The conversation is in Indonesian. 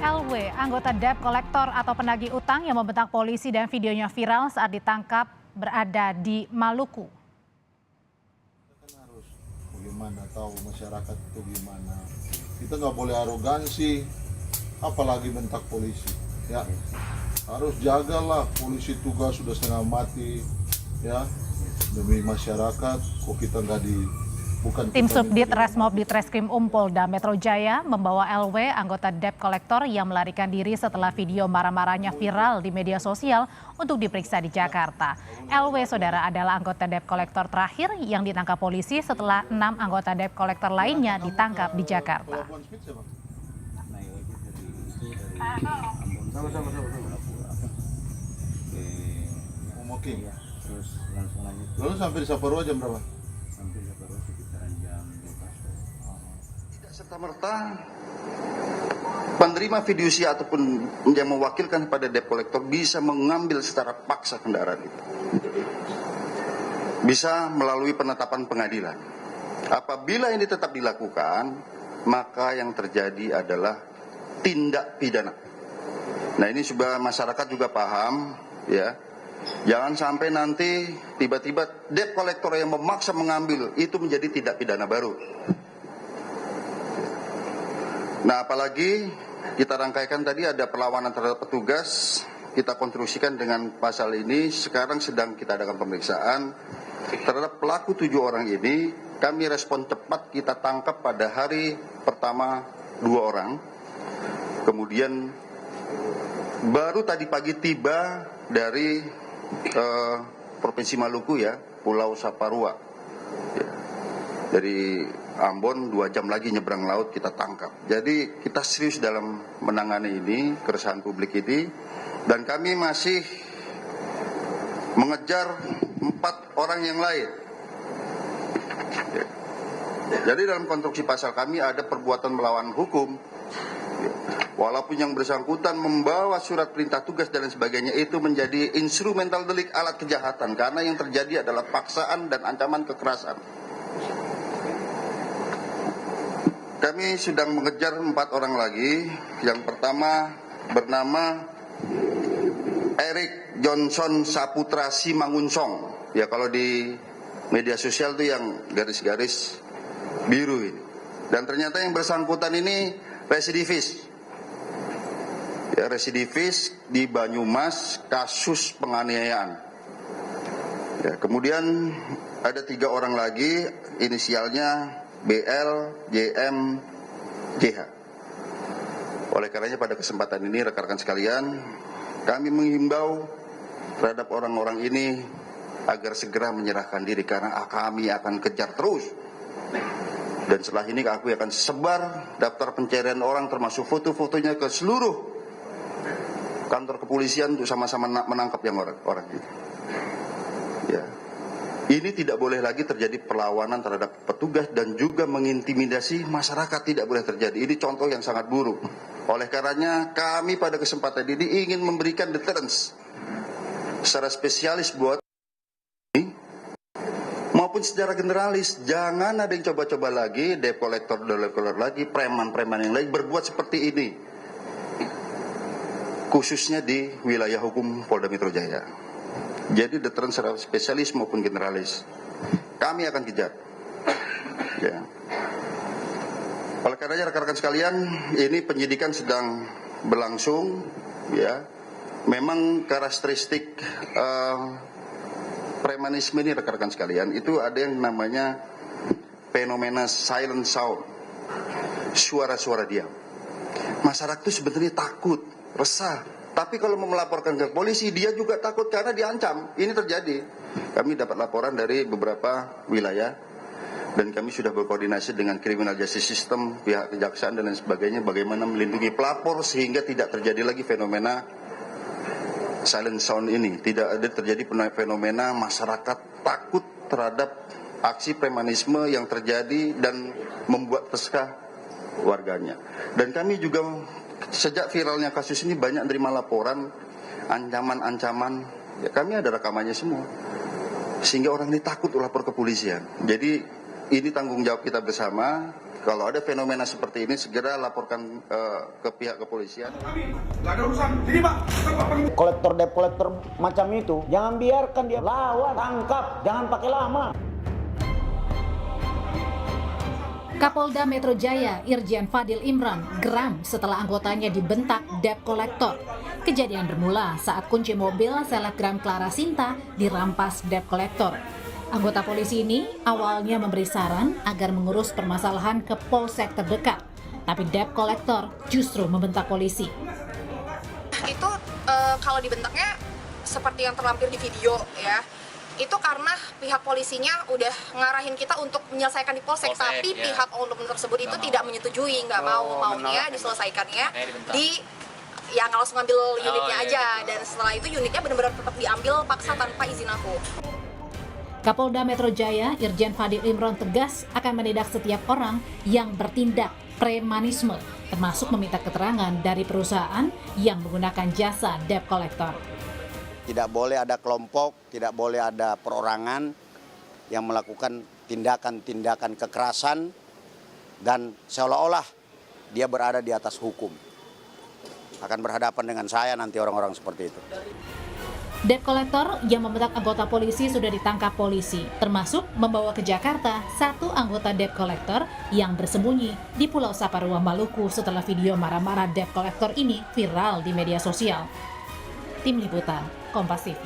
LW, anggota debt collector atau penagih utang yang membentak polisi dan videonya viral saat ditangkap berada di Maluku. Kan harus bagaimana tahu masyarakat itu gimana. Kita nggak boleh arogansi, apalagi bentak polisi. Ya, harus jagalah, polisi tugas sudah setengah mati, ya demi masyarakat. Kok kita nggak bukan Tim Subdit Resmob Ditreskrim Polda Metro Jaya membawa LW, anggota debt collector yang melarikan diri setelah video marah-marahnya viral di media sosial untuk diperiksa di Jakarta. LW, saudara, adalah anggota debt collector terakhir yang ditangkap polisi setelah 6 anggota debt collector lainnya ditangkap di Jakarta. Oke. Lalu sampai di Saparua jam berapa? Sampai Saparua sekitaran jam 12. Tidak serta-merta penerima fidusia ataupun yang mewakilkan pada debt collector bisa mengambil secara paksa kendaraan itu. Bisa melalui penetapan pengadilan. Apabila ini tetap dilakukan, maka yang terjadi adalah tindak pidana. Nah, ini supaya masyarakat juga paham, ya. Jangan sampai nanti tiba-tiba debt collector yang memaksa mengambil itu menjadi tindak pidana baru. Nah, apalagi kita rangkaikan tadi ada perlawanan terhadap petugas, kita konstruksikan dengan pasal ini. Sekarang sedang kita adakan pemeriksaan terhadap pelaku 7 orang ini. Kami respon cepat, kita tangkap pada hari pertama 2 orang. Kemudian baru tadi pagi tiba dari Provinsi Maluku, ya, Pulau Saparua, ya. Dari Ambon 2 jam lagi nyebrang laut kita tangkap. Jadi kita serius dalam menangani ini, keresahan publik ini, dan kami masih mengejar 4 orang yang lain. Ya. Jadi dalam konstruksi pasal kami ada perbuatan melawan hukum. Ya. Walaupun yang bersangkutan membawa surat perintah tugas dan sebagainya itu menjadi instrumental delik, alat kejahatan, karena yang terjadi adalah paksaan dan ancaman kekerasan. Kami sedang mengejar 4 orang lagi. Yang pertama bernama Eric Johnson Saputra Simangunsong. Ya, kalau di media sosial itu yang garis-garis biru ini. Dan ternyata yang bersangkutan ini residivis. Ya, residivis di Banyumas kasus penganiayaan. Ya, kemudian ada 3 orang lagi, inisialnya BL, JM, JH. Oleh karenanya pada kesempatan ini rekan-rekan sekalian, kami menghimbau terhadap orang-orang ini agar segera menyerahkan diri, karena kami akan kejar terus. Dan setelah ini aku akan sebar daftar pencarian orang termasuk foto-fotonya ke seluruh kantor kepolisian untuk sama-sama menangkap yang orang itu. Ya. Ini tidak boleh lagi terjadi perlawanan terhadap petugas dan juga mengintimidasi masyarakat, tidak boleh terjadi. Ini contoh yang sangat buruk. Oleh karenanya kami pada kesempatan ini ingin memberikan deterrence secara spesialis buat ini maupun secara generalis. Jangan ada yang coba-coba lagi, debt collector lagi, preman-preman yang lain berbuat seperti ini, khususnya di wilayah hukum Polda Metro Jaya. Jadi deterrence secara spesialis maupun generalis kami akan kejar. Ya. Oleh karenanya rekan-rekan sekalian, ini penyidikan sedang berlangsung. Ya, memang karakteristik premanisme ini rekan-rekan sekalian itu ada yang namanya fenomena silent sound, suara-suara diam. Masyarakat itu sebenarnya takut, resah, tapi kalau mau melaporkan ke polisi dia juga takut karena diancam. Ini terjadi. Kami dapat laporan dari beberapa wilayah dan kami sudah berkoordinasi dengan criminal justice system, pihak kejaksaan dan lain sebagainya, bagaimana melindungi pelapor sehingga tidak terjadi lagi fenomena silent sound ini. Tidak ada terjadi fenomena masyarakat takut terhadap aksi premanisme yang terjadi dan membuat resah warganya. Dan kami juga sejak viralnya kasus ini banyak menerima laporan ancaman-ancaman. Ya, kami ada rekamannya semua. Sehingga orang ini takut lapor ke polisian. Jadi ini tanggung jawab kita bersama. Kalau ada fenomena seperti ini segera laporkan ke pihak kepolisian. Kolektor debt kolektor macam itu, jangan biarkan dia lawan, tangkap, jangan pakai lama. Kapolda Metro Jaya Irjen Fadil Imran geram setelah anggotanya dibentak debt kolektor. Kejadian bermula saat kunci mobil selebgram Clara Sinta dirampas debt kolektor. Anggota polisi ini awalnya memberi saran agar mengurus permasalahan ke polsek terdekat, tapi debt kolektor justru membentak polisi. Itu kalau dibentaknya seperti yang terlampir di video ya, itu karena pihak polisinya udah ngarahin kita untuk menyelesaikan di polsek, tapi ya. Pihak oknum tersebut itu tidak menyetujui, nggak maunya diselesaikannya di yang langsung ngambil unitnya aja, dan setelah itu unitnya benar-benar tetap diambil paksa tanpa izin aku. Kapolda Metro Jaya Irjen Fadil Imran tegas akan menindak setiap orang yang bertindak premanisme, termasuk meminta keterangan dari perusahaan yang menggunakan jasa debt collector. Tidak boleh ada kelompok, tidak boleh ada perorangan yang melakukan tindakan-tindakan kekerasan dan seolah-olah dia berada di atas hukum. Akan berhadapan dengan saya nanti orang-orang seperti itu. Debt collector yang membentak anggota polisi sudah ditangkap polisi, termasuk membawa ke Jakarta satu anggota debt collector yang bersembunyi di Pulau Saparua, Maluku setelah video marah-marah debt collector ini viral di media sosial. Tim Liputan, Kompas TV.